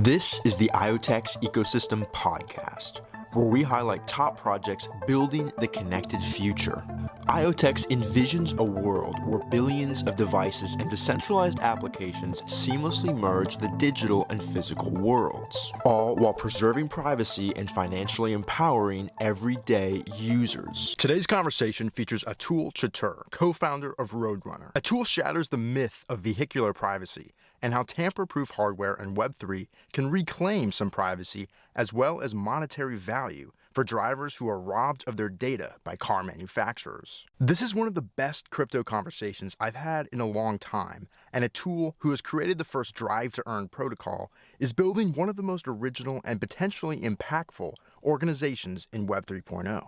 This is the IoTeX Ecosystem Podcast, where we highlight top projects building the connected future. IoTeX envisions a world where billions of devices and decentralized applications seamlessly merge the digital and physical worlds, all while preserving privacy and financially empowering everyday users. Today's conversation features Atul Chatur, co-founder of Roadrunr. Atul shatters the myth of vehicular privacy and how tamper-proof hardware and Web3 can reclaim some privacy as well as monetary value for drivers who are robbed of their data by car manufacturers. This is one of the best crypto conversations I've had in a long time, and Atul, who has created the first drive-to-earn protocol, is building one of the most original and potentially impactful organizations in Web 3.0.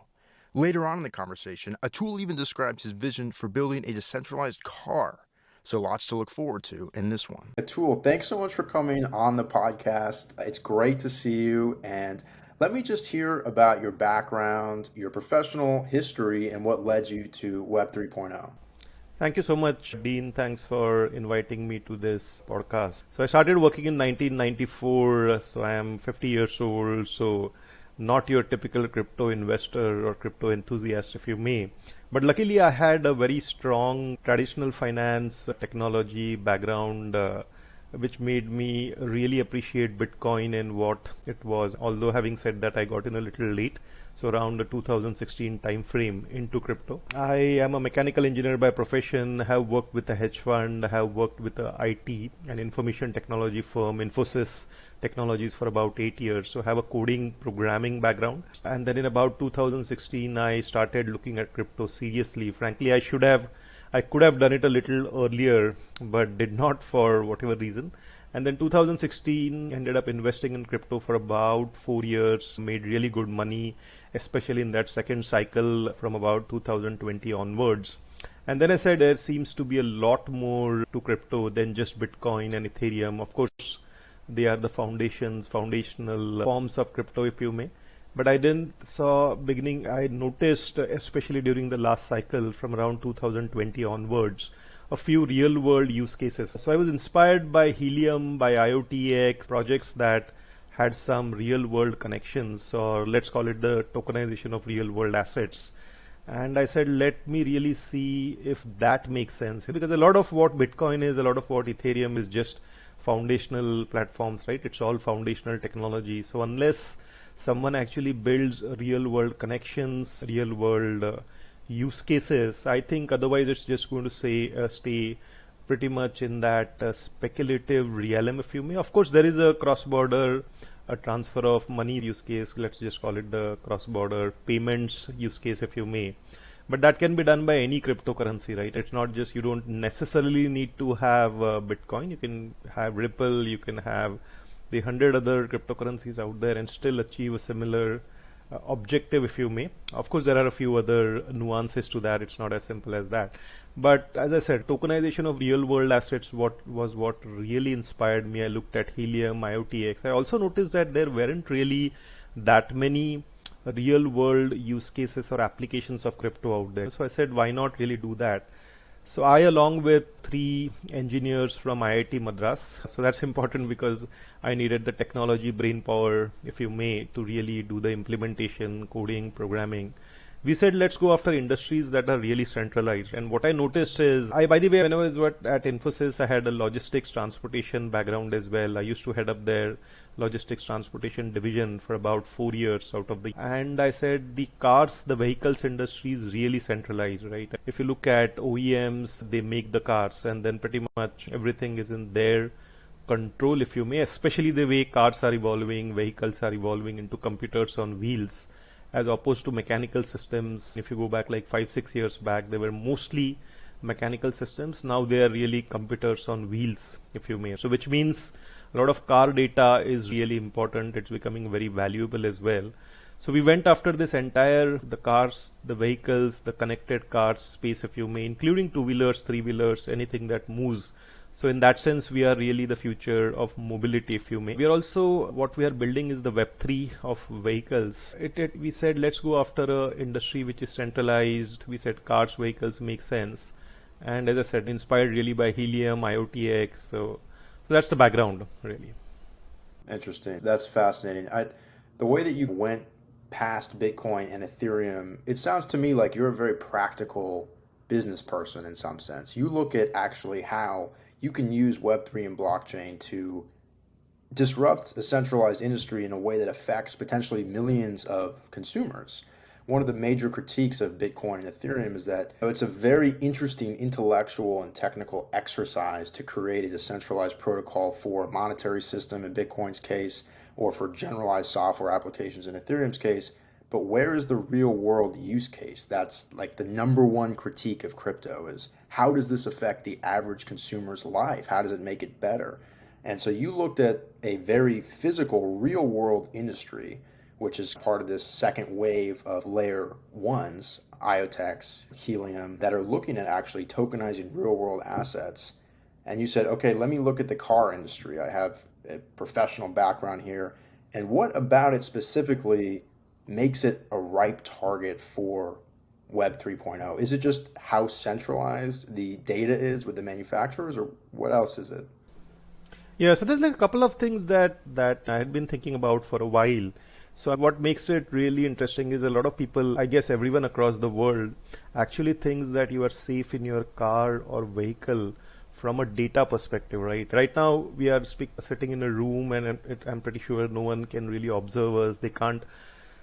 Later on in the conversation, Atul even describes his vision for building a decentralized car. So lots to look forward to in this one. Atul, thanks so much for coming on the podcast. It's great to see you. And let me just hear about your background, your professional history, and what led you to Web 3.0. Thank you so much, Dean. Thanks for inviting me to this podcast. So I started working in 1994, so I am 50 years old, so not your typical crypto investor or crypto enthusiast, if you may. But luckily I had a very strong traditional finance technology background, which made me really appreciate Bitcoin and what it was. Although having said that, I got in a little late, so around the 2016 time frame into crypto. I am a mechanical engineer by profession, have worked with a hedge fund, have worked with a IT and information technology firm, Infosys Technologies, for about 8 years. So have a coding programming background. And then in about 2016, I started looking at crypto seriously. Frankly, I could have done it a little earlier, but did not for whatever reason. And then 2016 ended up investing in crypto for about 4 years, made really good money, especially in that second cycle from about 2020 onwards. And then I said there seems to be a lot more to crypto than just Bitcoin and Ethereum. Of course, they are the foundational forms of crypto, if you may. But I noticed, especially during the last cycle from around 2020 onwards, a few real world use cases. So I was inspired by Helium, by IoTeX, projects that had some real world connections, or let's call it the tokenization of real world assets. And I said, let me really see if that makes sense. Because a lot of what Bitcoin is, a lot of what Ethereum is just foundational platforms, right? It's all foundational technology. So unless someone actually builds real world connections, real world use cases, I think otherwise it's just going to stay pretty much in that speculative realm, if you may. Of course, there is a cross-border transfer of money use case. Let's just call it the cross-border payments use case, if you may. But that can be done by any cryptocurrency, right? It's not just, you don't necessarily need to have Bitcoin. You can have Ripple, you can have the 100 other cryptocurrencies out there and still achieve a similar objective, if you may. Of course, there are a few other nuances to that. It's not as simple as that. But as I said, tokenization of real world assets what really inspired me. I looked at Helium, IoTeX. I also noticed that there weren't really that many real world use cases or applications of crypto out there. So I said, why not really do that? So I, along with 3 engineers from IIT Madras, so that's important because I needed the technology brain power, if you may, to really do the implementation, coding, programming. We said, let's go after industries that are really centralized. And what I noticed is, by the way, when I was at Infosys, I had a logistics transportation background as well. I used to head up their logistics transportation division for about 4 years and I said the vehicles industry is really centralized, right? If you look at OEMs, they make the cars and then pretty much everything is in their control, if you may, especially the way cars are evolving, vehicles are evolving into computers on wheels, as opposed to mechanical systems. If you go back like 5-6 years back, they were mostly mechanical systems. Now they are really computers on wheels, if you may. So which means a lot of car data is really important. It's becoming very valuable as well. So we went after this entire, the cars, the vehicles, the connected cars space, if you may, including 2-wheelers, 3-wheelers, anything that moves. So in that sense, we are really the future of mobility, if you may. We are also, what we are building is the Web3 of vehicles. We said, let's go after a industry which is centralized. We said cars, vehicles make sense. And as I said, inspired really by Helium, IoTeX. So that's the background, really. Interesting. That's fascinating. The way that you went past Bitcoin and Ethereum, it sounds to me like you're a very practical business person in some sense. You look at actually how you can use Web3 and blockchain to disrupt a centralized industry in a way that affects potentially millions of consumers. One of the major critiques of Bitcoin and Ethereum is that it's a very interesting intellectual and technical exercise to create a decentralized protocol for a monetary system in Bitcoin's case, or for generalized software applications in Ethereum's case. But where is the real world use case? That's like the number one critique of crypto is, how does this affect the average consumer's life? How does it make it better? And so you looked at a very physical, real world industry, which is part of this second wave of layer ones, IoTeX, Helium, that are looking at actually tokenizing real world assets. And you said, okay, let me look at the car industry. I have a professional background here. And what about it specifically makes it a ripe target for Web 3.0? Is it just how centralized the data is with the manufacturers, or what else is it? Yeah, so there's like a couple of things that I had been thinking about for a while. So what makes it really interesting is a lot of people, I guess everyone across the world, actually thinks that you are safe in your car or vehicle from a data perspective, right? Right now we are sitting in a room, and I'm pretty sure no one can really observe us. They can't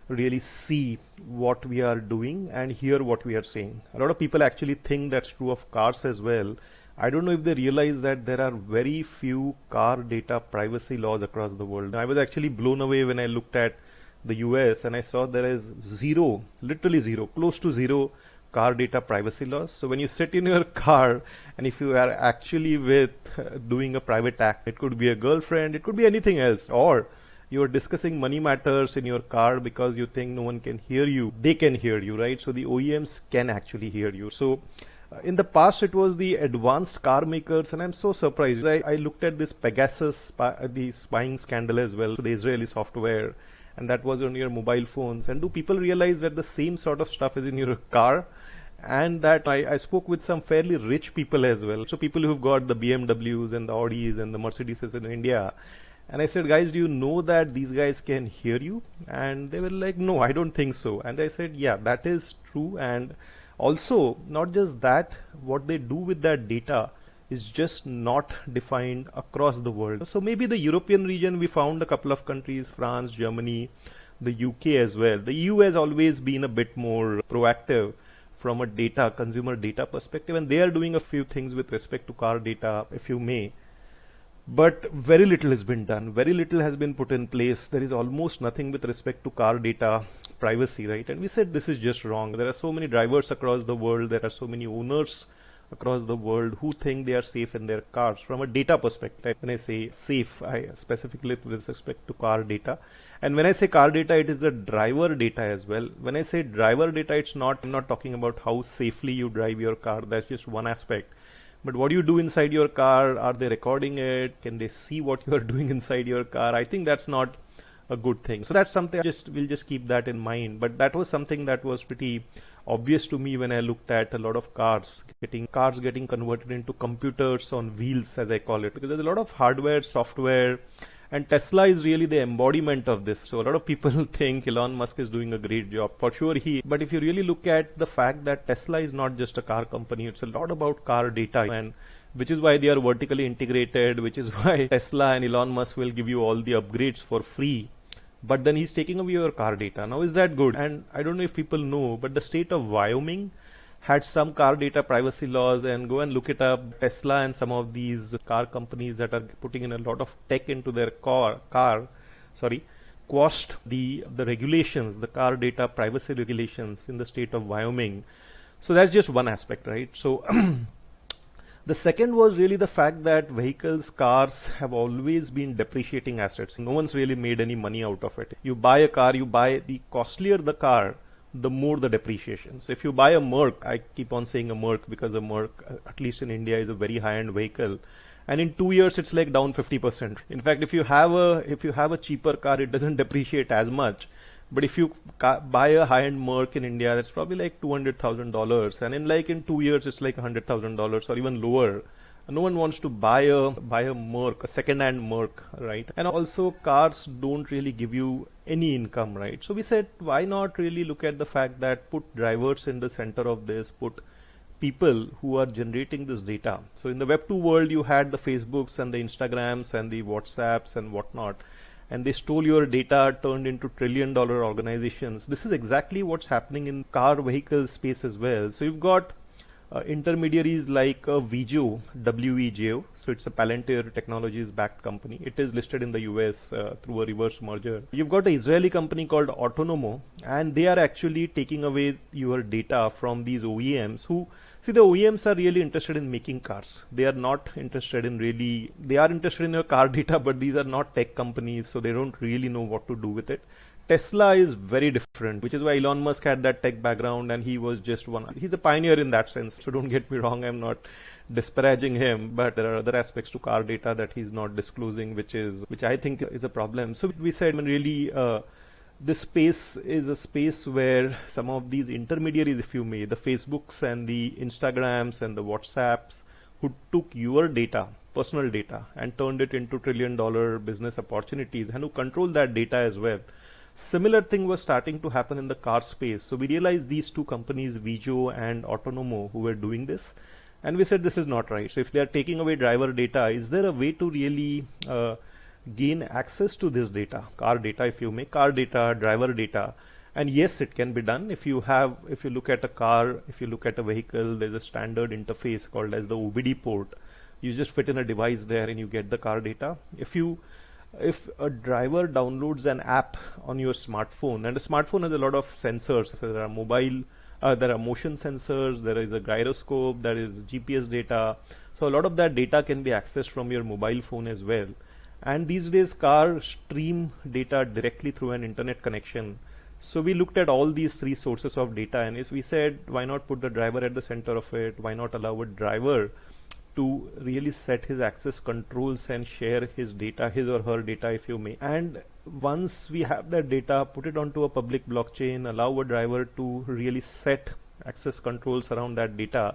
really see what we are doing and hear what we are saying. A lot of people actually think that's true of cars as well. I don't know if they realize that there are very few car data privacy laws across the world. I was actually blown away when I looked at the US and I saw there is zero, literally zero, close to zero car data privacy laws. So when you sit in your car and if you are actually with doing a private act, it could be a girlfriend, it could be anything else, or you're discussing money matters in your car because you think no one can hear you, they can hear you, right? So the OEMs can actually hear you. So in the past it was the advanced car makers, and I'm so surprised. I looked at this Pegasus, the spying scandal as well, so the Israeli software, and that was on your mobile phones. And do people realize that the same sort of stuff is in your car? And that I spoke with some fairly rich people as well, so people who've got the BMWs and the Audis and the Mercedeses in India. And I said, guys, do you know that these guys can hear you? And they were like, no, I don't think so. And I said, yeah, that is true. And also, not just that, what they do with that data is just not defined across the world. So maybe the European region, we found a couple of countries, France, Germany, the UK as well. The EU has always been a bit more proactive from a consumer data perspective, and they are doing a few things with respect to car data, if you may. But very little has been done. Very little has been put in place. There is almost nothing with respect to car data privacy, right? And we said this is just wrong. There are so many drivers across the world. There are so many owners across the world who think they are safe in their cars from a data perspective. When I say safe, I specifically with respect to car data. And when I say car data, it is the driver data as well. When I say driver data, I'm not talking about how safely you drive your car. That's just one aspect. But what do you do inside your car? Are they recording it? Can they see what you are doing inside your car? I think that's not a good thing. So that's something we'll just keep that in mind. But that was something that was pretty obvious to me when I looked at a lot of cars getting converted into computers on wheels, as I call it, because there's a lot of hardware, software, and Tesla is really the embodiment of this. So a lot of people think Elon Musk is doing a great job. For sure but if you really look at the fact that Tesla is not just a car company, it's a lot about car data, and which is why they are vertically integrated, which is why Tesla and Elon Musk will give you all the upgrades for free. But then he's taking away your car data. Now, is that good? And I don't know if people know, but the state of Wyoming had some car data privacy laws, and go and look it up. Tesla and some of these car companies that are putting in a lot of tech into their car quashed the regulations, the car data privacy regulations in the state of Wyoming. So that's just one aspect, right? So the second was really the fact that cars have always been depreciating assets. No one's really made any money out of it. You buy a car, the costlier the car, the more the depreciation. So if you buy a Merc, I keep on saying a Merc because a Merc, at least in India, is a very high-end vehicle, and in 2 years it's like down 50%. In fact, if you have a cheaper car, it doesn't depreciate as much. But if you buy a high-end Merc in India, that's probably like $200,000, and in 2 years it's like $100,000 or even lower. No one wants to buy a Merc, a second-hand Merc, right? And also cars don't really give you any income, right? So we said, why not really look at the fact that put drivers in the center of this, put people who are generating this data. So in the Web 2 world, you had the Facebooks and the Instagrams and the WhatsApps and whatnot, and they stole your data, turned into trillion-dollar organizations. This is exactly what's happening in car vehicle space as well. So you've got intermediaries like Wejo, WEJO. So it's a Palantir Technologies backed company. It is listed in the US through a reverse merger. You've got an Israeli company called Autonomo, and they are actually taking away your data from these OEMs who, see, the OEMs are really interested in making cars. They are not interested in they are interested in your car data, but these are not tech companies, so they don't really know what to do with it. Tesla is very different, which is why Elon Musk had that tech background and he was just he's a pioneer in that sense. So don't get me wrong, I'm not disparaging him, but there are other aspects to car data that he's not disclosing, which I think is a problem. So we said, really, this space is a space where some of these intermediaries, if you may, the Facebooks and the Instagrams and the WhatsApps, who took your data, personal data, and turned it into trillion-dollar business opportunities, and who control that data as well. Similar thing was starting to happen in the car space. So we realized these two companies, Wejo and Autonomo, who were doing this, and we said this is not right. So if they are taking away driver data, is there a way to really gain access to this data, car data, if you may, car data, driver data? And yes, it can be done. If you look at a car, if you look at a vehicle, there's a standard interface called as the OBD port. You just fit in a device there and you get the car data. If a driver downloads an app on your smartphone, and a smartphone has a lot of sensors, so there are motion sensors, there is a gyroscope, there is GPS data. So a lot of that data can be accessed from your mobile phone as well. And these days cars stream data directly through an internet connection. So we looked at all these three sources of data, and if we said, why not put the driver at the center of it? Why not allow a driver to really set his access controls and share his data, his or her data, if you may? And once we have that data, put it onto a public blockchain, allow a driver to really set access controls around that data,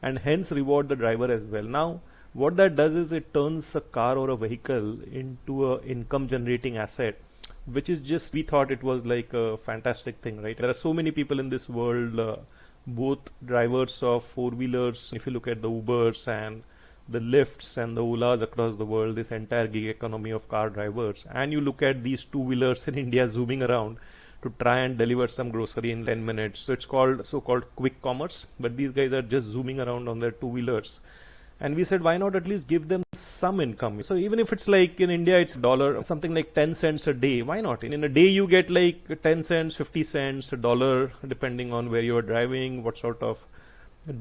and hence reward the driver as well. Now, what that does is it turns a car or a vehicle into a income generating asset, which is just, we thought it was like a fantastic thing, right? There are so many people in this world, both drivers of four-wheelers, if you look at the Ubers and the Lyfts and the Olas across the world, this entire gig economy of car drivers, and you look at these two-wheelers in India zooming around to try and deliver some grocery in 10 minutes. So it's called so-called quick commerce, but these guys are just zooming around on their two-wheelers. And we said, why not at least give them some income? So even if it's like in India, it's $1, something like 10 cents a day, why not? In a day, you get like 10 cents, 50 cents, $1, depending on where you are driving, what sort of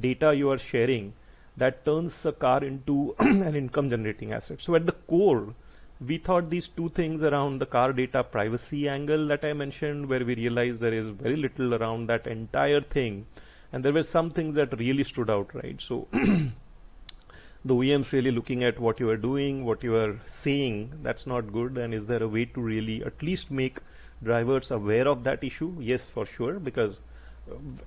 data you are sharing. That turns a car into an income generating asset. So at the core, we thought these two things around the car data privacy angle that I mentioned, where we realized there is very little around that entire thing. And there were some things that really stood out, right? So the OEMs really looking at what you are doing, what you are saying, that's not good. And is there a way to really at least make drivers aware of that issue? Yes, for sure, because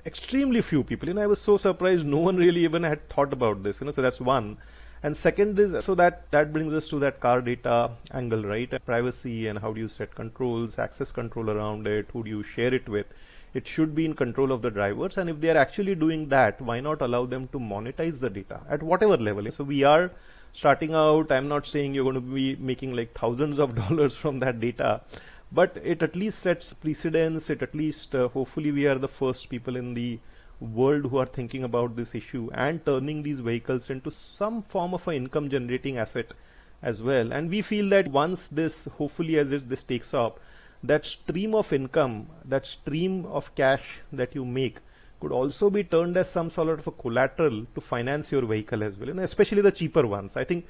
extremely few people, I was so surprised no one really even had thought about this, so that's one. And second is, so that brings us to that car data angle, right? Privacy, and how do you set controls, access control around it, who do you share it with? It should be in control of the drivers, and if they are actually doing that, why not allow them to monetize the data at whatever level? So we are starting out, I'm not saying you're going to be making like thousands of dollars from that data, but it at least sets precedence. It at least, hopefully we are the first people in the world who are thinking about this issue and turning these vehicles into some form of an income generating asset as well. And we feel that once this, hopefully as this takes off, that stream of income, that stream of cash that you make could also be turned as some sort of a collateral to finance your vehicle as well, especially the cheaper ones. I think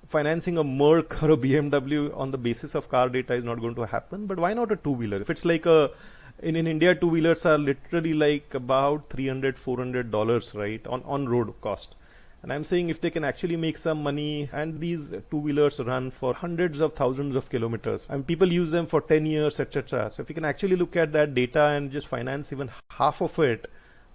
financing a Merc or a BMW on the basis of car data is not going to happen, but why not a two-wheeler? If it's like in India, two-wheelers are literally like about $300, $400, right, on road cost. And I'm saying if they can actually make some money, and these two-wheelers run for hundreds of thousands of kilometers, and people use them for 10 years, etc. So if you can actually look at that data and just finance even half of it,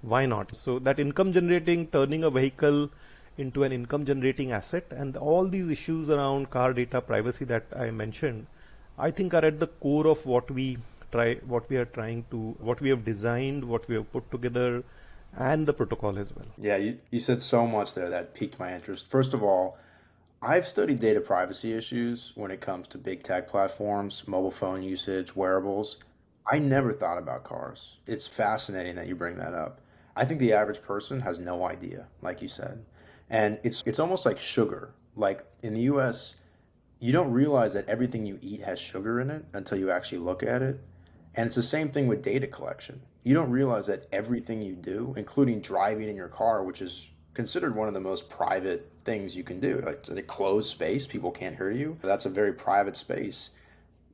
why not? So that income generating, turning a vehicle into an income generating asset. And all these issues around car data privacy that I mentioned, I think are at the core of what we have designed, what we have put together, and the protocol as well. Yeah, you said so much there that piqued my interest. First of all, I've studied data privacy issues when it comes to big tech platforms, mobile phone usage, wearables. I never thought about cars. It's fascinating that you bring that up. I think the average person has no idea, like you said. And it's almost like sugar. Like in the US, you don't realize that everything you eat has sugar in it until you actually look at it. And it's the same thing with data collection. You don't realize that everything you do, including driving in your car, which is considered one of the most private things you can do. Like it's in a closed space, people can't hear you. That's a very private space.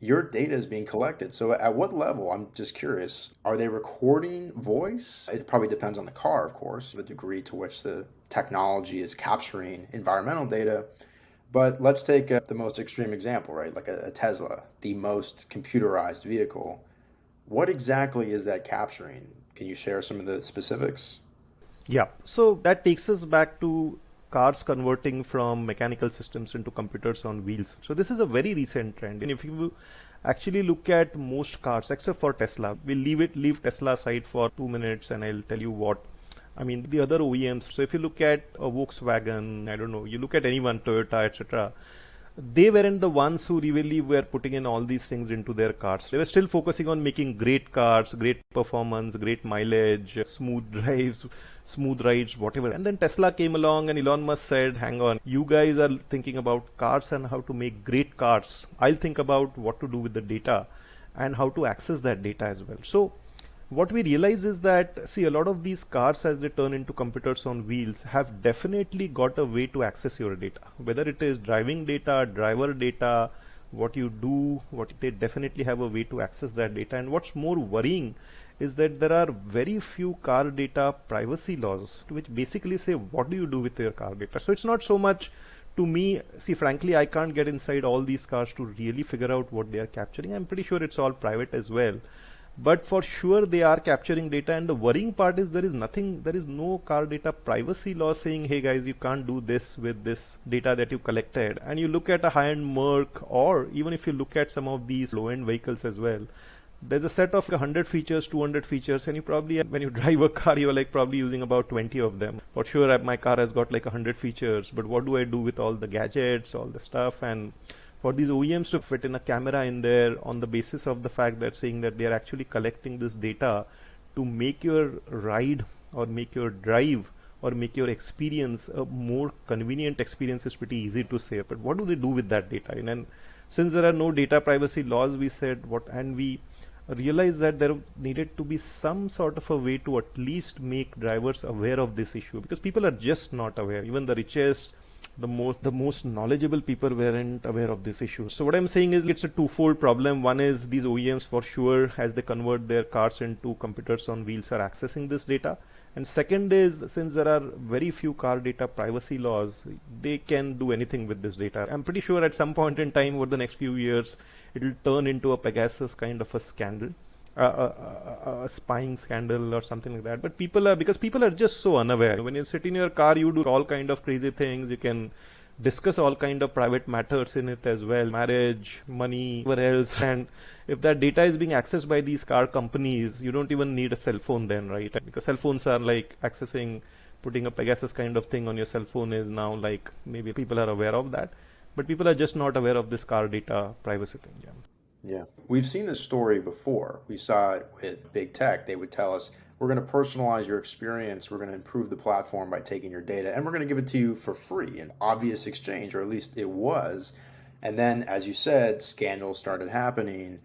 Your data is being collected. So at what level, I'm just curious, are they recording voice? It probably depends on the car, of course, the degree to which the technology is capturing environmental data. But let's take the most extreme example, right? Like a Tesla, the most computerized vehicle. What exactly is that capturing? Can you share some of the specifics? Yeah, so that takes us back to cars converting from mechanical systems into computers on wheels. So this is a very recent trend. And if you actually look at most cars, except for Tesla, we'll leave Tesla aside for 2 minutes and I'll tell you what. I mean, the other OEMs. So if you look at a Volkswagen, I don't know, you look at anyone, Toyota, etc., they weren't the ones who really were putting in all these things into their cars. They were still focusing on making great cars, great performance, great mileage, smooth drives, smooth rides, whatever. And then Tesla came along and Elon Musk said, hang on, you guys are thinking about cars and how to make great cars. I'll think about what to do with the data and how to access that data as well. So what we realize is that, see, a lot of these cars as they turn into computers on wheels have definitely got a way to access your data, whether it is driving data, driver data, what you do, what they definitely have a way to access that data. And what's more worrying is that there are very few car data privacy laws which basically say what do you do with your car data. So it's not so much, to me, see, frankly, I can't get inside all these cars to really figure out what they are capturing. I'm pretty sure it's all private as well. But for sure they are capturing data, and the worrying part is there is no car data privacy law saying, hey guys, you can't do this with this data that you collected. And you look at a high-end Merc, or even if you look at some of these low-end vehicles as well, there's a set of 100 features, 200 features, and you probably, when you drive a car, you're like probably using about 20 of them. For sure, my car has got like 100 features, but what do I do with all the gadgets, all the stuff? And for these OEMs to fit in a camera in there on the basis of the fact that saying that they are actually collecting this data to make your ride or make your drive or make your experience a more convenient experience is pretty easy to say. But what do they do with that data? And since there are no data privacy laws, we said we realized that there needed to be some sort of a way to at least make drivers aware of this issue, because people are just not aware. Even the richest, the most knowledgeable people weren't aware of this issue. So what I'm saying is it's a twofold problem. One is these OEMs for sure, as they convert their cars into computers on wheels, are accessing this data. And second is, since there are very few car data privacy laws, they can do anything with this data. I'm pretty sure at some point in time over the next few years, it'll turn into a Pegasus kind of a scandal. A spying scandal or something like that. But because people are just so unaware. When you sit in your car, you do all kind of crazy things. You can discuss all kind of private matters in it as well, marriage, money, whatever else. And if that data is being accessed by these car companies, you don't even need a cell phone then, right? Because cell phones are like putting a Pegasus kind of thing on your cell phone is now like, maybe people are aware of that, but people are just not aware of this car data privacy thing. Yeah, we've seen this story before. We saw it with big tech. They would tell us, we're going to personalize your experience. We're going to improve the platform by taking your data, and we're going to give it to you for free, an obvious exchange, or at least it was. And then, as you said, scandals started happening,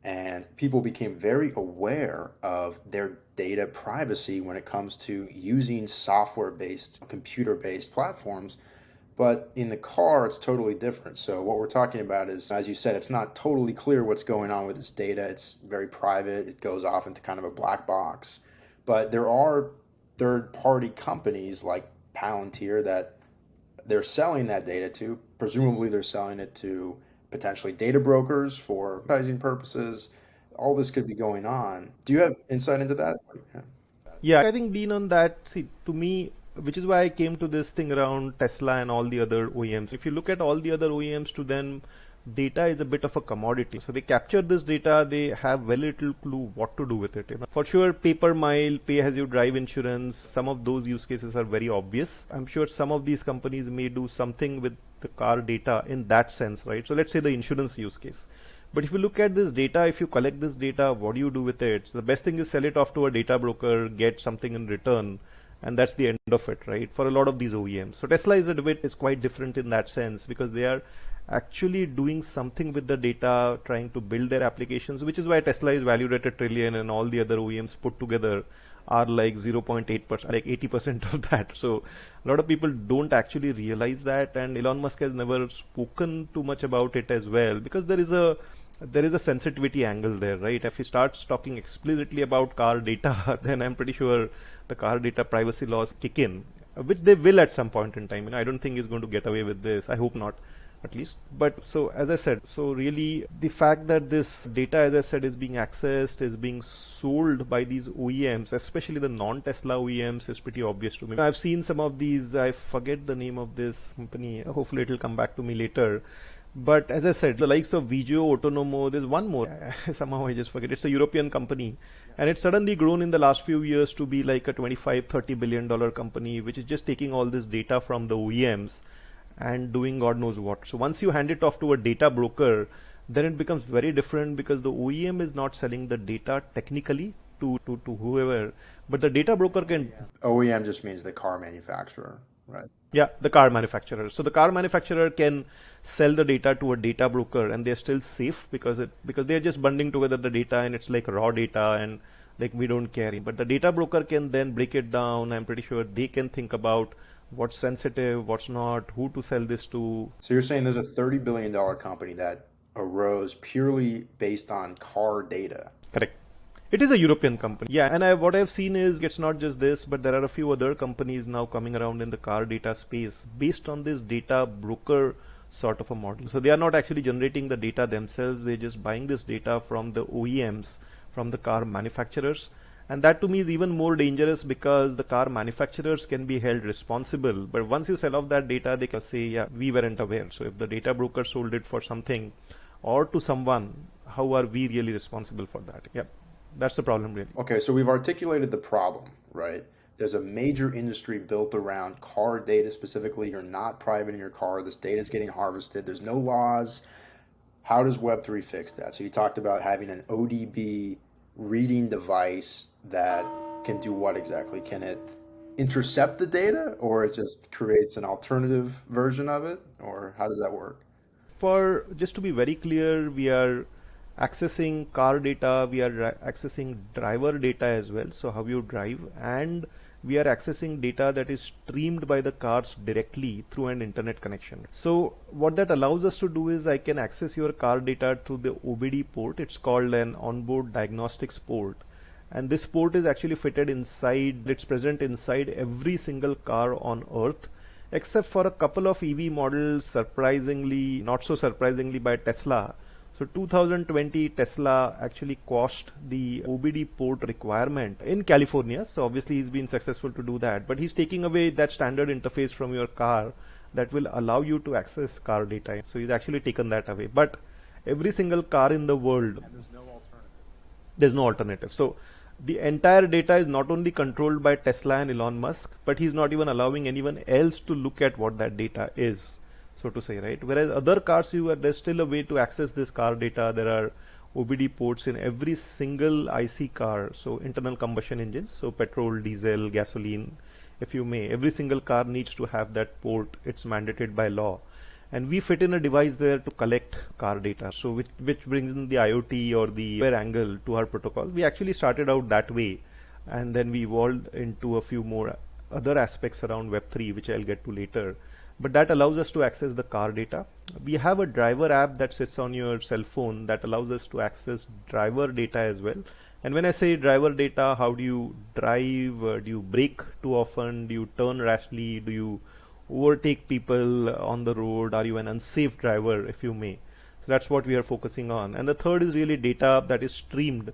and people became very aware of their data privacy when it comes to using software-based, computer-based platforms. But in the car, it's totally different. So what we're talking about is, as you said, it's not totally clear what's going on with this data. It's very private. It goes off into kind of a black box. But there are third-party companies like Palantir that they're selling that data to. Presumably, they're selling it to potentially data brokers for advertising purposes. All this could be going on. Do you have insight into that? Yeah, I think, Dean, on that, see, to me, which is why I came to this thing around Tesla and all the other OEMs. If you look at all the other OEMs, to them data is a bit of a commodity. So they capture this data, they have very little clue what to do with it. For sure, pay per mile, pay as you drive insurance, some of those use cases are very obvious. I'm sure some of these companies may do something with the car data in that sense, right? So let's say the insurance use case. But if you look at this data, if you collect this data, what do you do with it? So the best thing is sell it off to a data broker, get something in return, and that's the end of it, right? For a lot of these OEMs. So Tesla is quite different in that sense, because they are actually doing something with the data, trying to build their applications, which is why Tesla is valued at $1 trillion and all the other OEMs put together are like 0.8%, like 80% of that. So a lot of people don't actually realize that, and Elon Musk has never spoken too much about it as well, because there is a sensitivity angle there, right? If he starts talking explicitly about car data, then I'm pretty sure the car data privacy laws kick in, which they will at some point in time. I don't think he's going to get away with this. I hope not, at least. But so as I said, so really the fact that this data, as I said, is being accessed, is being sold by these OEMs, especially the non-Tesla OEMs, is pretty obvious to me. I've seen some of these, I forget the name of this company, hopefully it will come back to me later. But as I said, the likes of Vigio, Autonomo, there's one more, somehow I just forget, it's a European company, and it's suddenly grown in the last few years to be like a $25-30 billion company, which is just taking all this data from the OEMs and doing God knows what. So once you hand it off to a data broker, then it becomes very different, because the OEM is not selling the data technically to whoever, but the data broker can. OEM just means the car manufacturer, right? Yeah, the car manufacturer. So the car manufacturer can sell the data to a data broker, and they're still safe because they're just bundling together the data, and it's like raw data, and like we don't care. But the data broker can then break it down. I'm pretty sure they can think about what's sensitive, what's not, who to sell this to. So you're saying there's a $30 billion company that arose purely based on car data? Correct. It is a European company. Yeah, and what I've seen is it's not just this, but there are a few other companies now coming around in the car data space based on this data broker sort of a model. So they are not actually generating the data themselves, they're just buying this data from the OEMs, from the car manufacturers. And that to me is even more dangerous, because the car manufacturers can be held responsible, but once you sell off that data, they can say, yeah, we weren't aware. So if the data broker sold it for something or to someone, how are we really responsible for that? Yeah, that's the problem really. Okay, so we've articulated the problem, right? There's a major industry built around car data specifically. You're not private in your car. This data is getting harvested. There's no laws. How does Web3 fix that? So you talked about having an ODB reading device that can do what exactly? Can it intercept the data, or it just creates an alternative version of it, or how does that work? For just to be very clear, we are accessing car data, we are accessing driver data as well, so how you drive, and we are accessing data that is streamed by the cars directly through an internet connection. So what that allows us to do is I can access your car data through the OBD port. It's called an onboard diagnostics port, and this port is actually fitted inside, it's present inside every single car on earth, except for a couple of EV models, surprisingly, not so surprisingly by Tesla. So 2020 Tesla actually quashed the OBD port requirement in California. So obviously he's been successful to do that, but he's taking away that standard interface from your car that will allow you to access car data. So he's actually taken that away. But every single car in the world, And there's no alternative. there's no alternative. So the entire data is not only controlled by Tesla and Elon Musk, but he's not even allowing anyone else to look at what that data is, so to say, right? Whereas other cars, there's still a way to access this car data. There are OBD ports in every single IC car, so internal combustion engines, so petrol, diesel, gasoline, if you may. Every single car needs to have that port. It's mandated by law. And we fit in a device there to collect car data, so which brings in the IoT or the where angle to our protocol. We actually started out that way, and then we evolved into a few more other aspects around Web3, which I'll get to later. But that allows us to access the car data. We have a driver app that sits on your cell phone that allows us to access driver data as well. And when I say driver data, how do you drive? Do you brake too often? Do you turn rashly? Do you overtake people on the road? Are you an unsafe driver, if you may? So that's what we are focusing on. And the third is really data that is streamed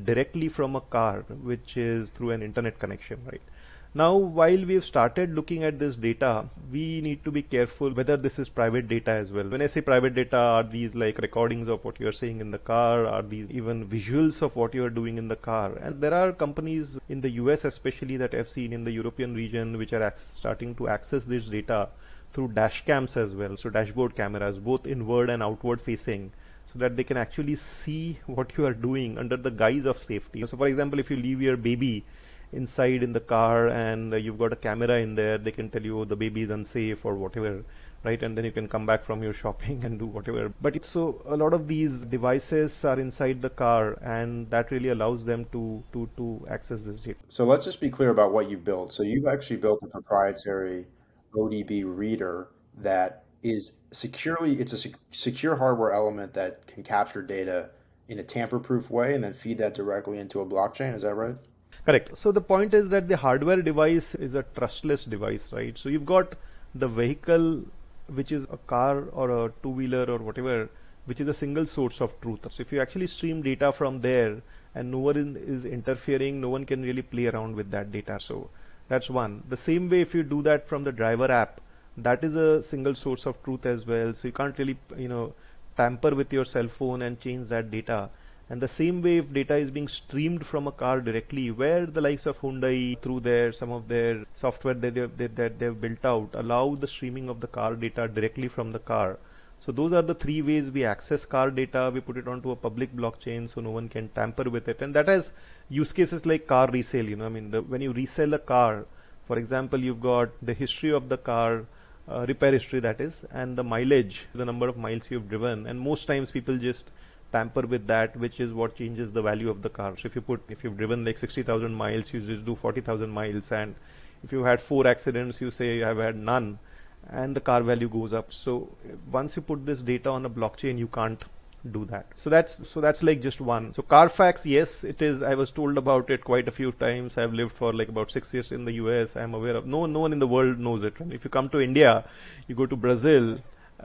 directly from a car, which is through an internet connection, right? Now, while we've started looking at this data, we need to be careful whether this is private data as well. When I say private data, are these like recordings of what you're saying in the car? Are these even visuals of what you're doing in the car? And there are companies in the US especially that I've seen in the European region which are starting to access this data through dash cams as well. So dashboard cameras, both inward and outward facing, so that they can actually see what you are doing under the guise of safety. So for example, if you leave your baby inside in the car and you've got a camera in there, they can tell you, oh, the baby is unsafe or whatever, right? And then you can come back from your shopping and do whatever. But so a lot of these devices are inside the car, and that really allows them to access this data. So let's just be clear about what you've built. So you've actually built a proprietary ODB reader that is it's a secure hardware element that can capture data in a tamper-proof way and then feed that directly into a blockchain. Is that right? Correct. So the point is that the hardware device is a trustless device, right? So you've got the vehicle, which is a car or a two-wheeler or whatever, which is a single source of truth. So if you actually stream data from there and no one is interfering, no one can really play around with that data. So that's one. The same way, if you do that from the driver app, that is a single source of truth as well. So you can't really, tamper with your cell phone and change that data. And the same way, if data is being streamed from a car directly, where the likes of Hyundai, through some of their software that they've built out, allow the streaming of the car data directly from the car. So those are the three ways we access car data. We put it onto a public blockchain so no one can tamper with it. And that has use cases like car resale. When you resell a car, for example, you've got the history of the car, repair history that is, and the mileage, the number of miles you've driven. And most times people just tamper with that, which is what changes the value of the car. So if you've driven like 60,000 miles, you just do 40,000 miles, and if you had 4 accidents, you say I've had none, and the car value goes up. So once you put this data on a blockchain, you can't do that. So that's like just one. So Carfax, yes, it is. I was told about it quite a few times. I've lived for like about 6 years in the US. I'm aware of no one in the world knows it. And if you come to India, you go to Brazil,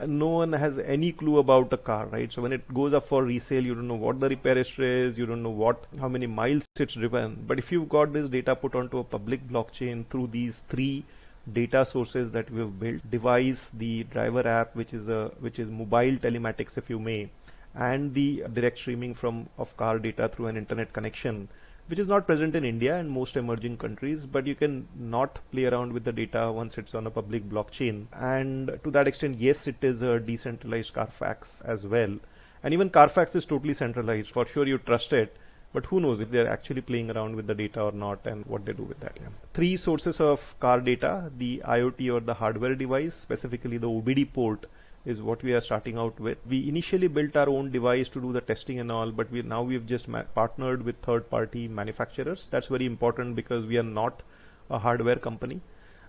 no one has any clue about a car, right? So when it goes up for resale, you don't know what the repair history is, you don't know how many miles it's driven. But if you've got this data put onto a public blockchain through these 3 data sources that we've built, device, the driver app, which is mobile telematics, if you may, and the direct streaming of car data through an internet connection, which is not present in India and most emerging countries, but you can not play around with the data once it's on a public blockchain. And to that extent, yes, it is a decentralized Carfax as well. And even Carfax is totally centralized. For sure, you trust it, but who knows if they're actually playing around with the data or not and what they do with that. 3 sources of car data: the IoT or the hardware device, specifically the OBD port, is what we are starting out with. We initially built our own device to do the testing and all, but we've just partnered with third-party manufacturers. That's very important because we are not a hardware company.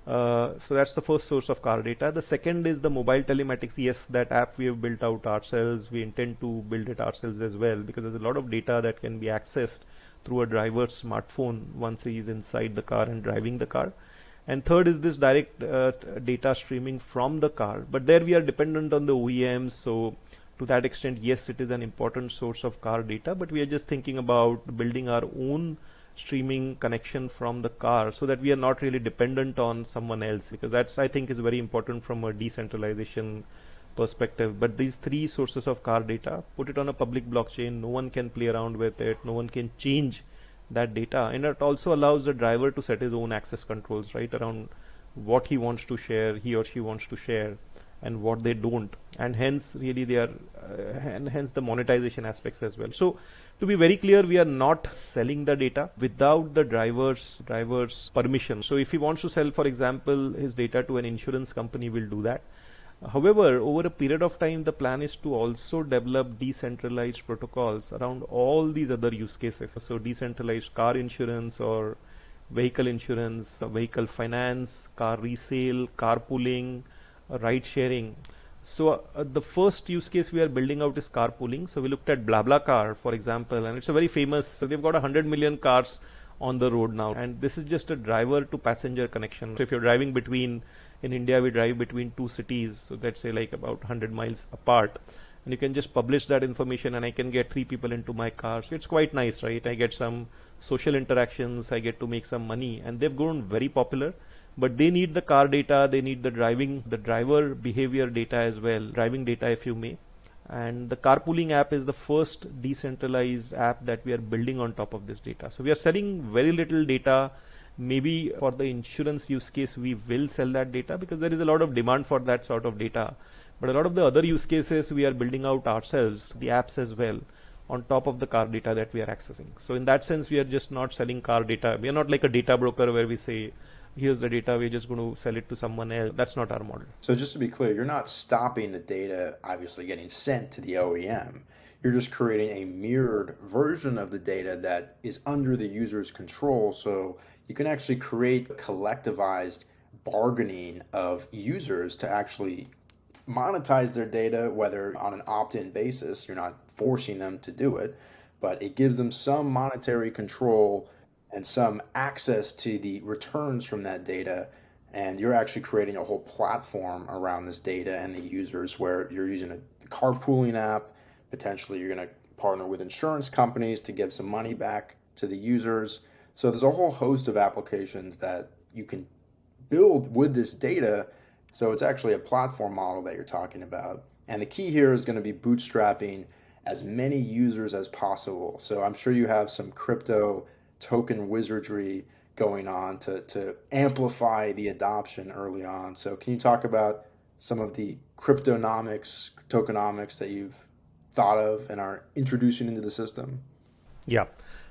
So that's the first source of car data. The second is the mobile telematics. Yes, that app we have built out ourselves. We intend to build it ourselves as well, because there's a lot of data that can be accessed through a driver's smartphone once he is inside the car and driving the car. And third is this direct data streaming from the car, but there we are dependent on the OEMs. So to that extent, yes, it is an important source of car data, but we are just thinking about building our own streaming connection from the car so that we are not really dependent on someone else, because that's, I think, is very important from a decentralization perspective. But these 3 sources of car data, put it on a public blockchain, no one can play around with it, no one can change that data, and it also allows the driver to set his own access controls, right, around what he wants to share, he or she wants to share, and what they don't, and hence really they are and hence the monetization aspects as well. So to be very clear, we are not selling the data without the driver's permission. So if he wants to sell, for example, his data to an insurance company, will do that. However, over a period of time, the plan is to also develop decentralized protocols around all these other use cases. So decentralized car insurance or vehicle insurance, vehicle finance, car resale, carpooling, ride sharing. So the first use case we are building out is carpooling. So we looked at BlaBlaCar, for example, and it's a very famous, so they've got 100 million cars on the road now, and this is just a driver to passenger connection. So if you're driving in India, we drive between 2 cities, so let's say like about 100 miles apart, and you can just publish that information and I can get 3 people into my car. So it's quite nice, right? I get some social interactions, I get to make some money, and they've grown very popular. But they need the car data, they need the driver behavior data as well, driving data if you may. And the carpooling app is the first decentralized app that we are building on top of this data. So we are selling very little data. Maybe for the insurance use case we will sell that data because there is a lot of demand for that sort of data. But a lot of the other use cases we are building out ourselves, the apps as well, on top of the car data that we are accessing. So in that sense, we are just not selling car data. We are not like a data broker where we say, here's the data, we're just going to sell it to someone else. That's not our model. So just to be clear, you're not stopping the data obviously getting sent to the OEM. You're just creating a mirrored version of the data that is under the user's control. So you can actually create collectivized bargaining of users to actually monetize their data, whether on an opt-in basis, you're not forcing them to do it, but it gives them some monetary control and some access to the returns from that data. And you're actually creating a whole platform around this data and the users where you're using a carpooling app. Potentially you're going to partner with insurance companies to give some money back to the users. So there's a whole host of applications that you can build with this data. So it's actually a platform model that you're talking about. And the key here is going to be bootstrapping as many users as possible. So I'm sure you have some crypto token wizardry going on to amplify the adoption early on. So can you talk about some of the cryptonomics, tokenomics that you've thought of and are introducing into the system? Yeah.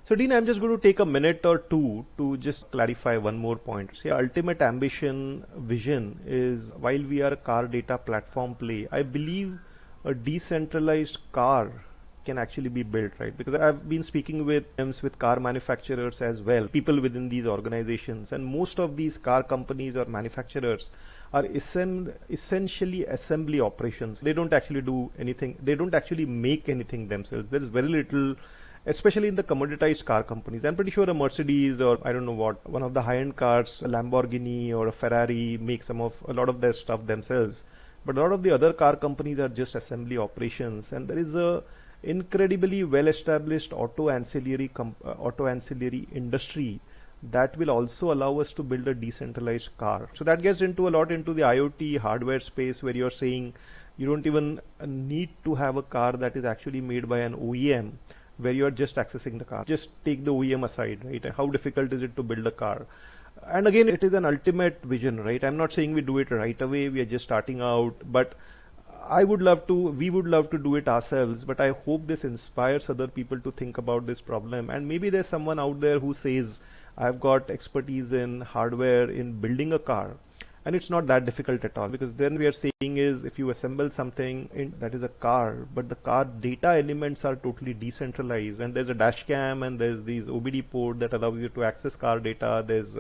So Dean, I'm just going to take a minute or two to just clarify one more point. See, ultimate ambition, vision is, while we are a car data platform play, I believe a decentralized car can actually be built, right? Because I've been speaking with car manufacturers as well, people within these organizations, and most of these car companies or manufacturers are essentially assembly operations. They don't actually do anything. They don't actually make anything themselves. There is very little, especially in the commoditized car companies. I'm pretty sure a Mercedes or I don't know what, one of the high-end cars, a Lamborghini or a Ferrari, make a lot of their stuff themselves. But a lot of the other car companies are just assembly operations, and there is a incredibly well-established auto ancillary industry that will also allow us to build a decentralized car. So that gets into a lot into the IoT hardware space, where you're saying you don't even need to have a car that is actually made by an OEM, where you're just accessing the car. Just take the OEM aside, right? How difficult is it to build a car? And again, it is an ultimate vision, right? I'm not saying we do it right away. We are just starting out, but we would love to do it ourselves, but I hope this inspires other people to think about this problem. And maybe there's someone out there who says, I've got expertise in hardware, in building a car, and it's not that difficult at all. Because then we are saying is, if you assemble something that is a car, but the car data elements are totally decentralized, and there's a dash cam and there's these OBD port that allows you to access car data, there's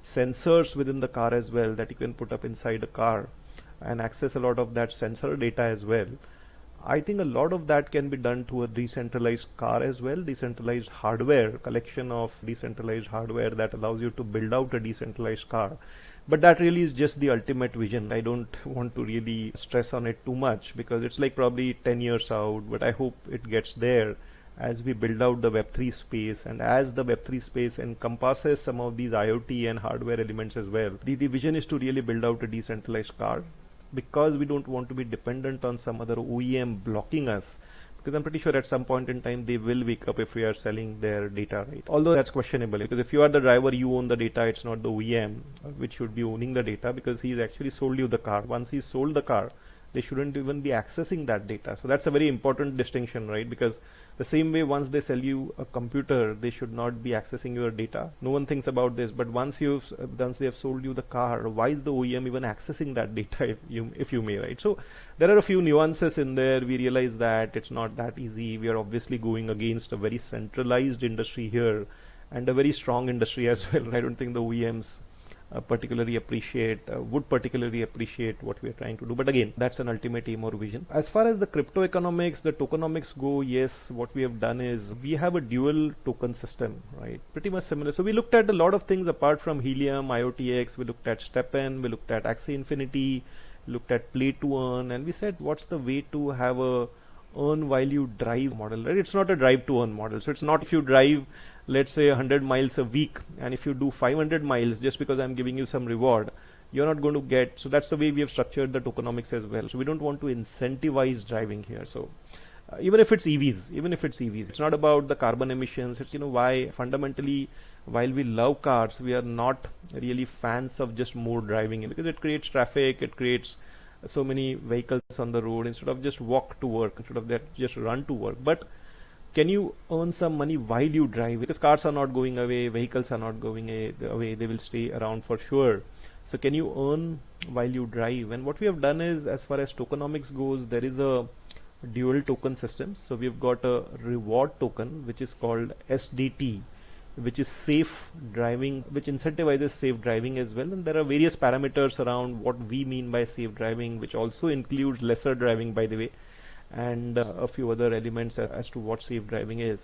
sensors within the car as well that you can put up inside a car and access a lot of that sensor data as well. I think a lot of that can be done to a decentralized car as well, decentralized hardware, collection of decentralized hardware that allows you to build out a decentralized car. But that really is just the ultimate vision. I don't want to really stress on it too much because it's like probably 10 years out, but I hope it gets there as we build out the Web3 space, and as the Web3 space encompasses some of these IoT and hardware elements as well. The vision is to really build out a decentralized car, because we don't want to be dependent on some other OEM blocking us, because I'm pretty sure at some point in time they will wake up if we are selling their data, right? Although that's questionable, because if you are the driver, you own the data, it's not the OEM which should be owning the data, because he's actually sold you the car. Once he's sold the car, they shouldn't even be accessing that data. So that's a very important distinction, right? Because the same way, once they sell you a computer, they should not be accessing your data. No one thinks about this, but once they have sold you the car, why is the OEM even accessing that data, if you may, right? So there are a few nuances in there. We realize that it's not that easy. We are obviously going against a very centralized industry here, and a very strong industry as well. I don't think the OEMs would particularly appreciate what we are trying to do. But again, that's an ultimate aim or vision. As far as the crypto economics, the tokenomics go, yes, what we have done is we have a dual token system, right? Pretty much similar. So we looked at a lot of things apart from Helium, IoTeX. We looked at StepN, we looked at Axie Infinity, looked at play to earn, and we said, what's the way to have a earn while you drive model, right? It's not a drive to earn model. So it's not if you drive let's say 100 miles a week, and if you do 500 miles just because I'm giving you some reward, you're not going to get. So that's the way we have structured the tokenomics as well. So we don't want to incentivize driving here. So even if it's EVs, it's not about the carbon emissions. It's, why fundamentally, while we love cars, we are not really fans of just more driving, because it creates traffic, it creates so many vehicles on the road. Instead of just walk to work, instead of that just run to work. But can you earn some money while you drive? Because cars are not going away, vehicles are not going away, they will stay around for sure. So can you earn while you drive? And what we have done is, as far as tokenomics goes, there is a dual token system. So we've got a reward token which is called SDT, which is safe driving, which incentivizes safe driving as well. And there are various parameters around what we mean by safe driving, which also includes lesser driving, by the way, and a few other elements as to what safe driving is.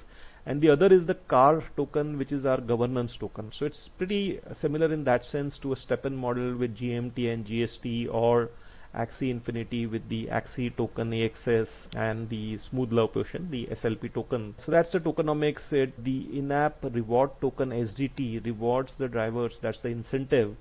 And the other is the car token, which is our governance token. So it's pretty similar in that sense to a step-in model with GMT and GST, or Axie Infinity with the Axie token AXS, and the Smooth Love Potion, the SLP token. So that's the tokenomics. The in-app reward token SDT rewards the drivers. That's the incentive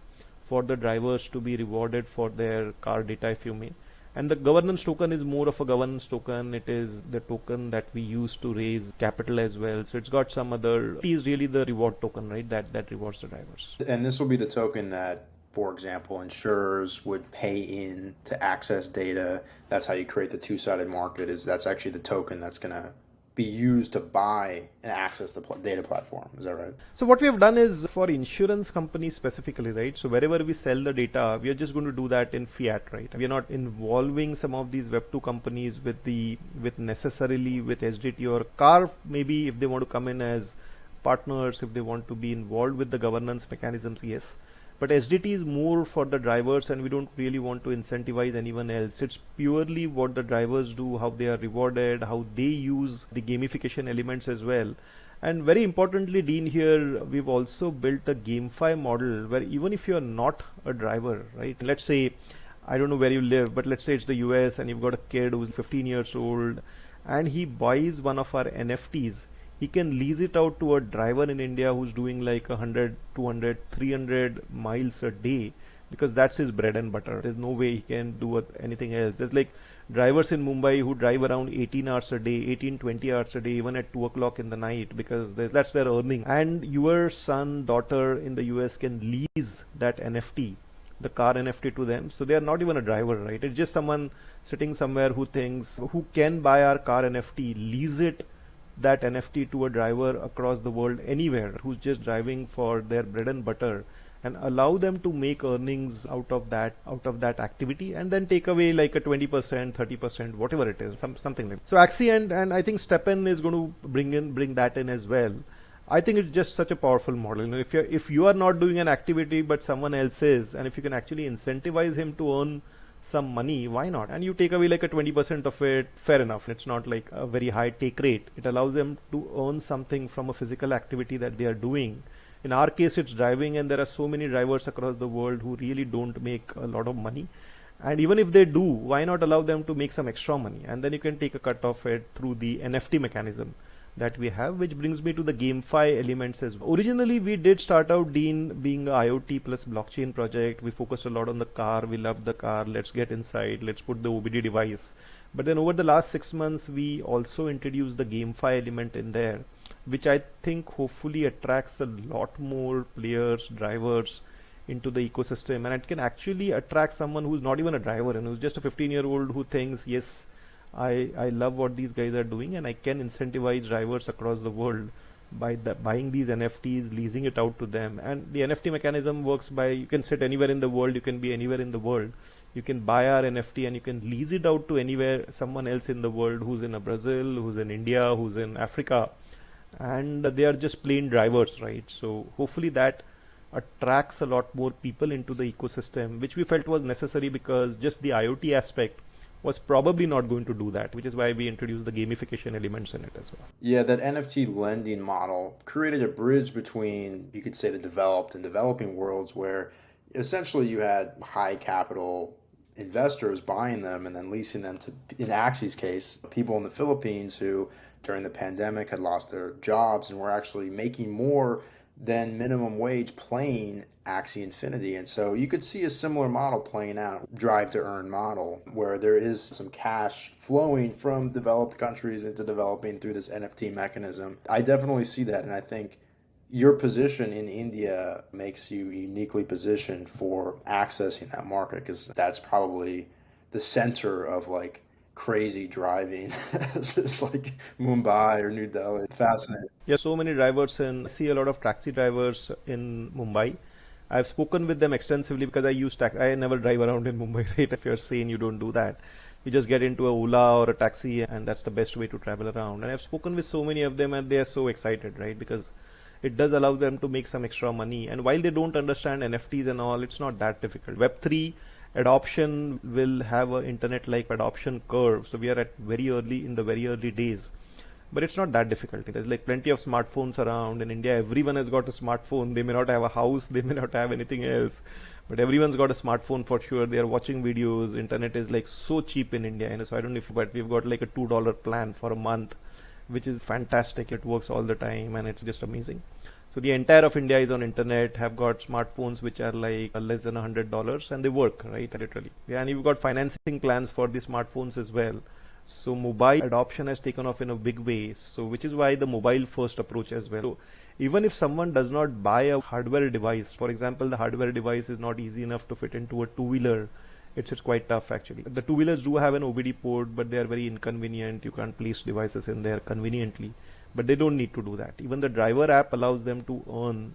for the drivers to be rewarded for their car data, if you may. And the governance token is more of a governance token. It is the token that we use to raise capital as well. So it's got some other. It is really the reward token, right? That rewards the drivers. And this will be the token that, for example, insurers would pay in to access data. That's how you create the two-sided market. That's actually the token that's going to be used to buy and access the data platform. Is that right? So what we have done is, for insurance companies specifically, right? So wherever we sell the data, we are just going to do that in fiat, right? We are not involving some of these Web2 companies with necessarily with SDT or car. Maybe if they want to come in as partners, if they want to be involved with the governance mechanisms, yes. But SDT is more for the drivers, and we don't really want to incentivize anyone else. It's purely what the drivers do, how they are rewarded, how they use the gamification elements as well. And very importantly, Dean, here we've also built a GameFi model where even if you're not a driver, right? Let's say, I don't know where you live, but let's say it's the US and you've got a kid who's 15 years old and he buys one of our NFTs. He can lease it out to a driver in India who's doing like 100, 200, 300 miles a day, because that's his bread and butter. There's no way he can do anything else. There's like drivers in Mumbai who drive around 18 hours a day, 18, 20 hours a day, even at 2 o'clock in the night, because that's their earning. And your son, daughter in the US can lease that NFT, the car NFT, to them. So they are not even a driver, right? It's just someone sitting somewhere who thinks, who can buy our car NFT, lease it, that NFT, to a driver across the world anywhere who's just driving for their bread and butter, and allow them to make earnings out of that activity, and then take away like a 20%, 30%, whatever it is, something like that. So Axie and I think Step-in is going to bring that in as well. I think it's just such a powerful model. If you are not doing an activity but someone else is, and if you can actually incentivize him to earn some money, why not? And you take away like a 20% of it, fair enough. It's not like a very high take rate. It allows them to earn something from a physical activity that they are doing. In our case, it's driving, and there are so many drivers across the world who really don't make a lot of money. And even if they do, why not allow them to make some extra money? And then you can take a cut of it through the NFT mechanism that we have, which brings me to the GameFi elements as well. Originally, we did start out, Dean, being a IoT plus blockchain project. We focused a lot on the car. We loved the car. Let's get inside. Let's put the OBD device. But then over the last 6 months, we also introduced the GameFi element in there, which I think hopefully attracts a lot more players, drivers into the ecosystem. And it can actually attract someone who's not even a driver and who's just a 15-year-old who thinks, yes, I love what these guys are doing, and I can incentivize drivers across the world by buying these NFTs, leasing it out to them. And the NFT mechanism works by, you can sit anywhere in the world, you can be anywhere in the world. You can buy our NFT and you can lease it out to anywhere, someone else in the world who's in Brazil, who's in India, who's in Africa. And they are just plain drivers, right? So hopefully that attracts a lot more people into the ecosystem, which we felt was necessary, because just the IoT aspect was probably not going to do that, which is why we introduced the gamification elements in it as well. Yeah, that NFT lending model created a bridge between, you could say, the developed and developing worlds, where essentially you had high capital investors buying them and then leasing them to, in Axie's case, people in the Philippines who during the pandemic had lost their jobs and were actually making more than minimum wage playing Axie Infinity. And so you could see a similar model playing out, drive to earn model, where there is some cash flowing from developed countries into developing through this NFT mechanism. I definitely see that, and I think your position in India makes you uniquely positioned for accessing that market, because that's probably the center of like crazy driving. It's like Mumbai or New Delhi. Fascinating. Yeah, so many drivers, and I see a lot of taxi drivers in Mumbai. I've spoken with them extensively because I use taxi. I never drive around in Mumbai, right? If you're sane, you don't do that. You just get into a Ola or a taxi, and that's the best way to travel around. And I've spoken with so many of them, and they are so excited, right? Because it does allow them to make some extra money. And while they don't understand NFTs and all, it's not that difficult. Web3 adoption will have an internet-like adoption curve. So we are at very early days. But it's not that difficult. There's like plenty of smartphones around. In India, everyone has got a smartphone. They may not have a house, they may not have anything else, but everyone's got a smartphone for sure. They are watching videos. Internet is like so cheap in India, so I don't know if, but we've got like a $2 plan for a month, which is fantastic. It works all the time and it's just amazing. So the entire of India is on internet, have got smartphones which are like less than $100, and they work, right? Literally. Yeah, and you've got financing plans for the smartphones as well. So mobile adoption has taken off in a big way, so which is why the mobile first approach as well. So even if someone does not buy a hardware device, for example, the hardware device is not easy enough to fit into a two-wheeler, it's quite tough actually. The two-wheelers do have an OBD port, but they are very inconvenient. You can't place devices in there conveniently, but they don't need to do that. Even the driver app allows them to earn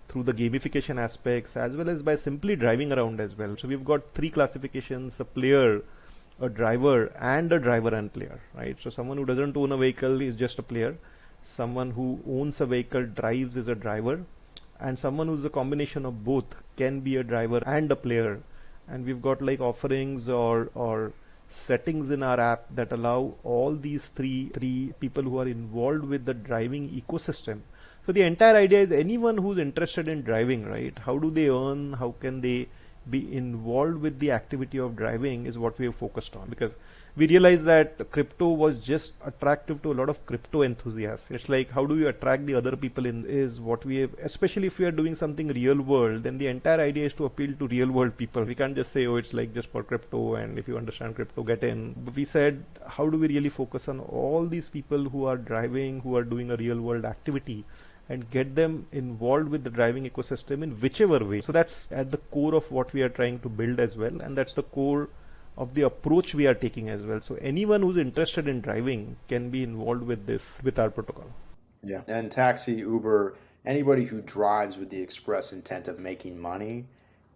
through the gamification aspects, as well as by simply driving around as well. So we've got three classifications: a player, a driver, and a driver and player, right? So someone who doesn't own a vehicle is just a player, someone who owns a vehicle drives is a driver, and someone who's a combination of both can be a driver and a player. And we've got like offerings or settings in our app that allow all these three people who are involved with the driving ecosystem. So the entire idea is anyone who's interested in driving, right? How do they earn? How can they be involved with the activity of driving is what we have focused on, because we realized that crypto was just attractive to a lot of crypto enthusiasts. It's like, how do you attract the other people in, is what we have, especially if we are doing something real world, then the entire idea is to appeal to real world people. We can't just say, oh, it's like just for crypto, and if you understand crypto, get in. But we said, how do we really focus on all these people who are driving, who are doing a real world activity, and get them involved with the driving ecosystem in whichever way. So that's at the core of what we are trying to build as well, and that's the core of the approach we are taking as well. So anyone who's interested in driving can be involved with this, with our protocol. Yeah, and taxi, Uber, anybody who drives with the express intent of making money,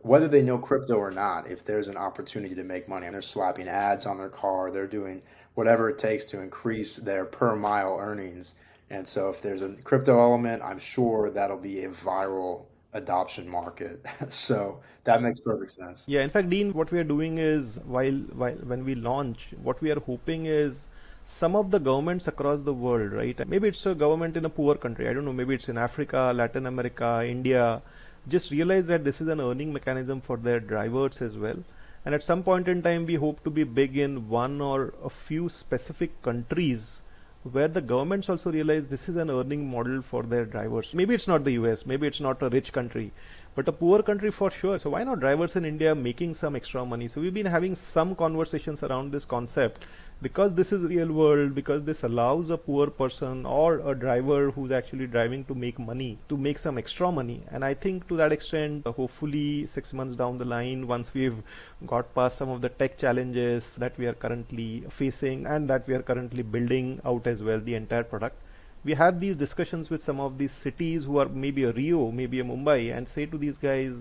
whether they know crypto or not, if there's an opportunity to make money and they're slapping ads on their car, they're doing whatever it takes to increase their per mile earnings. And so if there's a crypto element, I'm sure that'll be a viral adoption market. So that makes perfect sense. Yeah, in fact, Dean, what we are doing is while when we launch, what we are hoping is some of the governments across the world, right? Maybe it's a government in a poor country, I don't know, maybe it's in Africa, Latin America, India, just realize that this is an earning mechanism for their drivers as well. And at some point in time, we hope to be big in one or a few specific countries where the governments also realize this is an earning model for their drivers. Maybe it's not the US, maybe it's not a rich country, but a poor country for sure. So why not drivers in India making some extra money? So we've been having some conversations around this concept, because this is real world, because this allows a poor person or a driver who's actually driving to make money, to make some extra money. And I think to that extent, hopefully 6 months down the line, once we've got past some of the tech challenges that we are currently facing and that we are currently building out as well, the entire product, we have these discussions with some of these cities who are maybe a Rio, maybe a Mumbai, and say to these guys,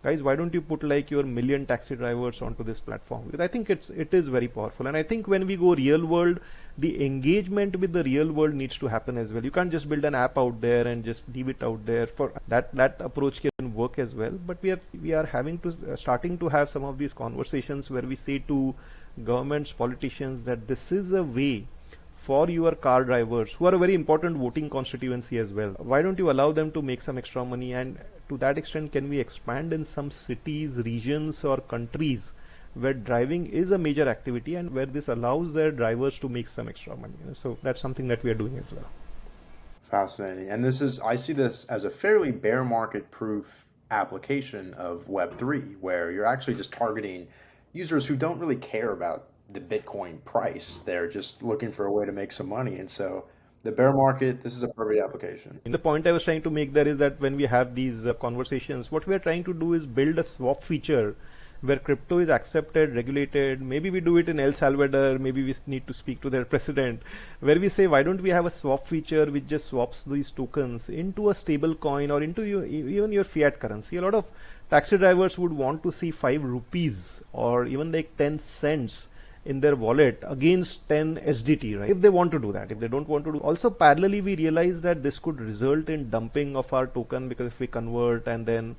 guys, why don't you put like your million taxi drivers onto this platform? Because I think it is very powerful. And I think when we go real world, the engagement with the real world needs to happen as well. You can't just build an app out there and just leave it out there. For that approach can work as well. But we are having to starting to have some of these conversations where we say to governments, politicians, that this is a way for your car drivers, who are a very important voting constituency as well. Why don't you allow them to make some extra money? And to that extent, can we expand in some cities, regions, or countries where driving is a major activity and where this allows their drivers to make some extra money. So that's something that we are doing as well. Fascinating. And I see this as a fairly bear market proof application of Web3, where you're actually just targeting users who don't really care about the Bitcoin price. They're just looking for a way to make some money. And so the bear market, this is a perfect application. And the point I was trying to make there is that when we have these conversations, what we are trying to do is build a swap feature where crypto is accepted, regulated. Maybe we do it in El Salvador, maybe we need to speak to their president, where we say, why don't we have a swap feature which just swaps these tokens into a stable coin or into even your fiat currency. A lot of taxi drivers would want to see 5 rupees or even like 10 cents in their wallet against 10 SDT, right? If they want to do that. If they don't want to do, also parallelly we realize that this could result in dumping of our token, because if we convert and then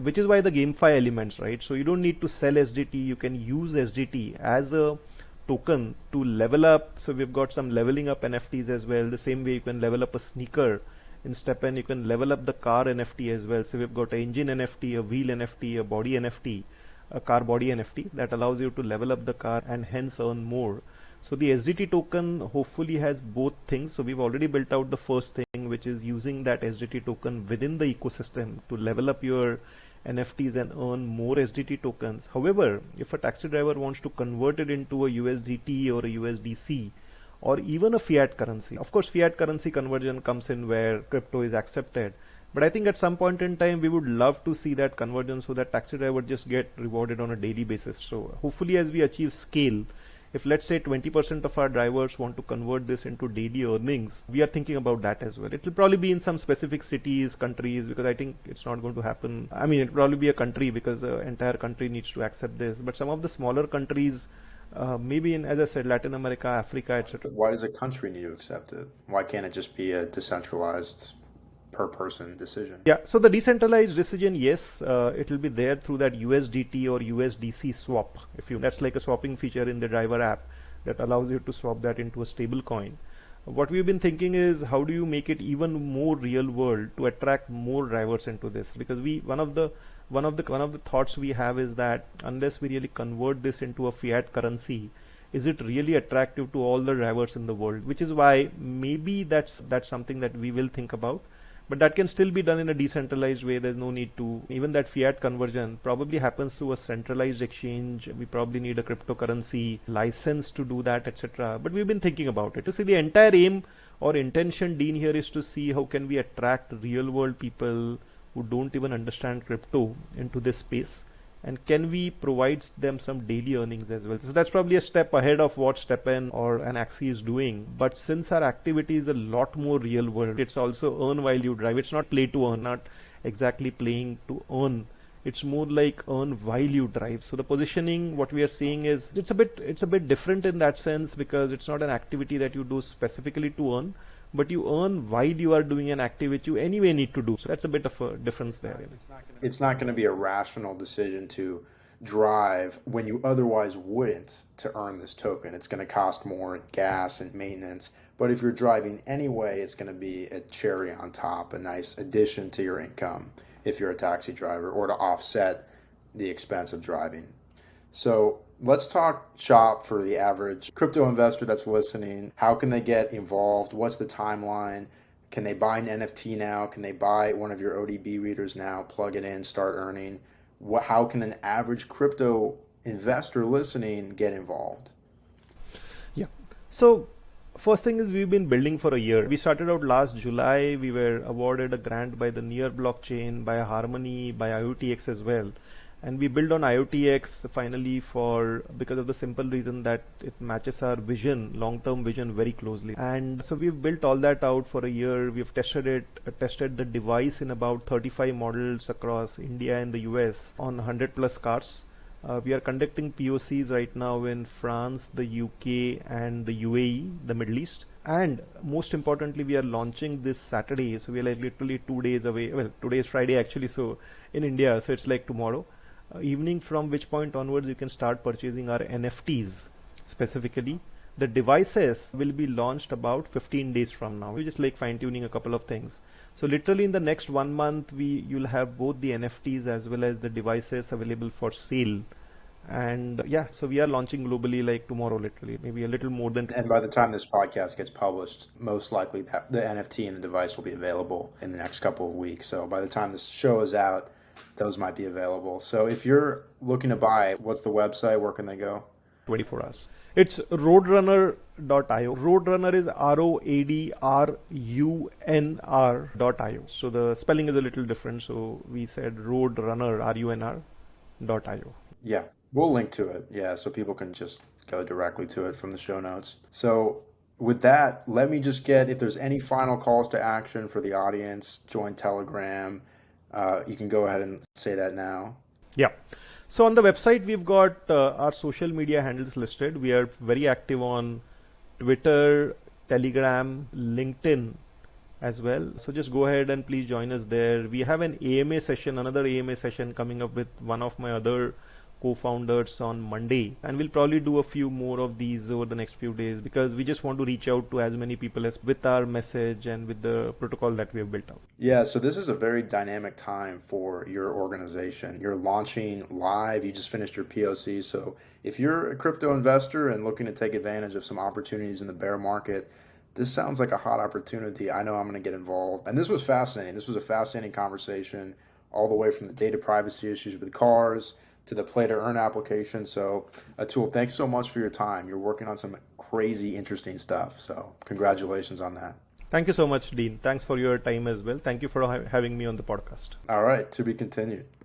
which is why the GameFi elements, right? So you don't need to sell SDT, you can use SDT as a token to level up. So we've got some leveling up NFTs as well. The same way you can level up a sneaker in StepN, you can level up the car NFT as well. So we've got an engine NFT, a wheel NFT, a body NFT, a car body NFT that allows you to level up the car and hence earn more. So the SDT token hopefully has both things. So we've already built out the first thing, which is using that SDT token within the ecosystem to level up your NFTs and earn more SDT tokens. However, if a taxi driver wants to convert it into a USDT or a USDC or even a fiat currency, of course fiat currency conversion comes in where crypto is accepted. But I think at some point in time we would love to see that conversion so that taxi driver just get rewarded on a daily basis. So hopefully as we achieve scale, if let's say 20% of our drivers want to convert this into daily earnings, we are thinking about that as well. It will probably be in some specific cities, countries, because I think it's not going to happen. I mean, it'll probably be a country because the entire country needs to accept this. But some of the smaller countries, maybe in, as I said, Latin America, Africa, etc. Why does a country need to accept it? Why can't it just be a decentralized per person decision? Yeah, so the decentralized decision, yes, it will be there through that USDT or USDC swap. That's like a swapping feature in the driver app that allows you to swap that into a stable coin. What we've been thinking is how do you make it even more real world to attract more drivers into this, because one of the thoughts we have is that unless we really convert this into a fiat currency, is it really attractive to all the drivers in the world? Which is why maybe that's something that we will think about. But that can still be done in a decentralized way. There's no need to, even that fiat conversion probably happens through a centralized exchange. We probably need a cryptocurrency license to do that, etc. But we've been thinking about it. To see the entire aim or intention, Dean, here is to see how can we attract real world people who don't even understand crypto into this space, and can we provide them some daily earnings as well. So that's probably a step ahead of what StepN or an Axie is doing. But since our activity is a lot more real world, it's also earn while you drive. It's not play to earn, not exactly playing to earn. It's more like earn while you drive. So the positioning, what we are seeing is it's a bit different in that sense, because it's not an activity that you do specifically to earn, but you earn while you are doing an activity which you anyway need to do. So that's a bit of a difference there. It's not going to be a rational decision to drive when you otherwise wouldn't to earn this token. It's going to cost more in gas and maintenance. But if you're driving anyway, it's going to be a cherry on top, a nice addition to your income if you're a taxi driver, or to offset the expense of driving. So let's talk shop for the average crypto investor that's listening. How can they get involved? What's the timeline? Can they buy an NFT now? Can they buy one of your ODB readers now, plug it in, start earning? How can an average crypto investor listening get involved? Yeah. So first thing is we've been building for a year. We started out last July. We were awarded a grant by the Near blockchain, by Harmony, by IoTeX as well. And we build on IoTeX finally because of the simple reason that it matches our vision, long-term vision very closely. And so we've built all that out for a year. We've tested the device in about 35 models across India and the US on 100 plus cars. We are conducting POCs right now in France, the UK and the UAE, the Middle East. And most importantly, we are launching this Saturday. So we are like literally 2 days away. Well, today is Friday actually, so in India, so it's like tomorrow. Evening, from which point onwards you can start purchasing our NFTs specifically. The devices will be launched about 15 days from now. We're just like fine-tuning a couple of things. So literally in the next 1 month, you'll have both the NFTs as well as the devices available for sale And yeah, so we are launching globally like tomorrow, literally, maybe a little more than. And by the time this podcast gets published, most likely that the NFT and the device will be available in the next couple of weeks. So by the time this show is out, those might be available. So if you're looking to buy, what's the website? Where can they go? 24 hours. It's roadrunner.io. Roadrunner is ROADRUNR.io. So the spelling is a little different. So we said Roadrunner, RUNR.io. Yeah, we'll link to it. Yeah, so people can just go directly to it from the show notes. So with that, let me just get, if there's any final calls to action for the audience, join Telegram. You can go ahead and say that now. Yeah. So on the website, we've got our social media handles listed. We are very active on Twitter, Telegram, LinkedIn as well. So just go ahead and please join us there. We have an AMA session, another AMA session coming up with one of my other co-founders on Monday, and we'll probably do a few more of these over the next few days because we just want to reach out to as many people as with our message and with the protocol that we have built out. Yeah, so this is a very dynamic time for your organization. You're launching live, you just finished your POC. So if you're a crypto investor and looking to take advantage of some opportunities in the bear market, this sounds like a hot opportunity. I know I'm going to get involved. And this was fascinating. This was a fascinating conversation all the way from the data privacy issues with cars to the play to earn application. So Atul, thanks so much for your time. You're working on some crazy, interesting stuff. So congratulations on that. Thank you so much, Dean. Thanks for your time as well. Thank you for having me on the podcast. All right, to be continued.